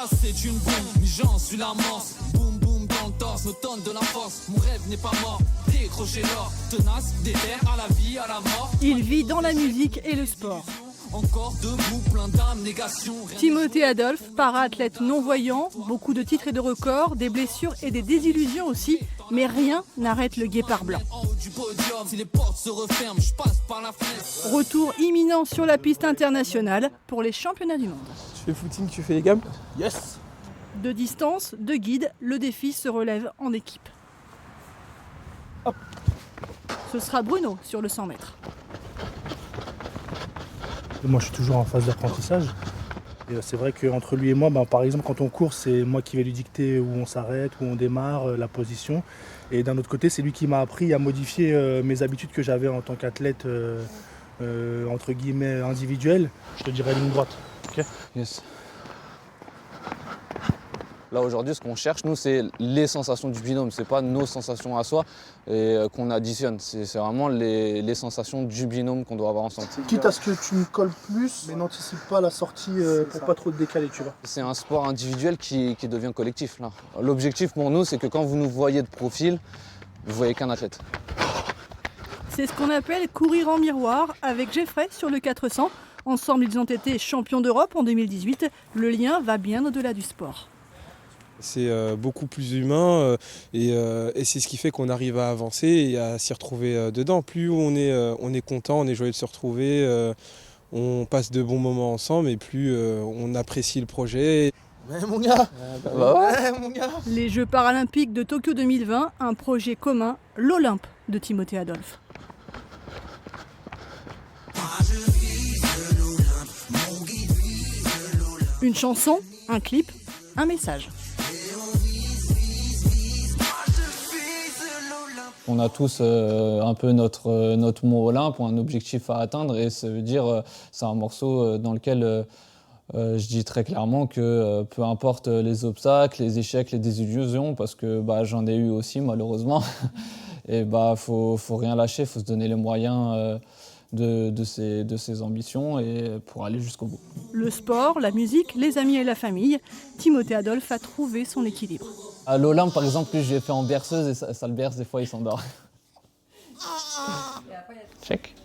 face, c'est une bombe, mais j'en suis l'amorce. Boum boum dans le torse, me donne de la force. Mon rêve n'est pas mort, décrocher l'or. Tenace, déter à la vie, à la mort. Il vit dans la musique et le sport. Encore debout, plein d'abnégation. Timothée Adolphe, para-athlète non-voyant, beaucoup de titres et de records, des blessures et des désillusions aussi, mais rien n'arrête le guépard blanc. En haut du podium, si les portes se referment, je passe par la fenêtre. Retour imminent sur la piste internationale pour les championnats du monde. Tu fais footing, tu fais les gammes? Yes. De distance, de guide, le défi se relève en équipe. Hop. Ce sera Bruno sur le 100 mètres. Moi, je suis toujours en phase d'apprentissage. Et c'est vrai qu'entre lui et moi, par exemple, quand on court, c'est moi qui vais lui dicter où on s'arrête, où on démarre, la position. Et d'un autre côté, c'est lui qui m'a appris à modifier mes habitudes que j'avais en tant qu'athlète, entre guillemets, individuel. Je te dirais ligne droite. Okay. Yes. Là aujourd'hui, ce qu'on cherche, nous, c'est les sensations du binôme, c'est pas nos sensations à soi et qu'on additionne. C'est vraiment les sensations du binôme qu'on doit avoir ensemble. Quitte à ce que tu me colles plus, mais n'anticipe pas la sortie pour pas trop te décaler, tu vois. C'est un sport individuel qui devient collectif. Là. L'objectif pour nous, c'est que quand vous nous voyez de profil, vous voyez qu'un athlète. C'est ce qu'on appelle courir en miroir avec Geoffrey sur le 400. Ensemble, ils ont été champions d'Europe en 2018. Le lien va bien au-delà du sport. C'est beaucoup plus humain et c'est ce qui fait qu'on arrive à avancer et à s'y retrouver dedans. Plus on est content, on est joyeux de se retrouver, on passe de bons moments ensemble et plus on apprécie le projet. Ouais, mon gars. Ouais, mon gars. Les Jeux paralympiques de Tokyo 2020, un projet commun, l'Olympe de Timothée Adolphe. Une chanson, un clip, un message. On a tous un peu notre mot Olympe ou un objectif à atteindre et ça veut dire c'est un morceau dans lequel je dis très clairement que peu importe les obstacles, les échecs, les désillusions, parce que j'en ai eu aussi malheureusement, et faut rien lâcher, faut se donner les moyens de ses ambitions et pour aller jusqu'au bout. Le sport, la musique, les amis et la famille, Timothée Adolphe a trouvé son équilibre. À l'Olympe, par exemple, lui, je l'ai fait en berceuse et ça le berce, des fois, il s'endort. Check.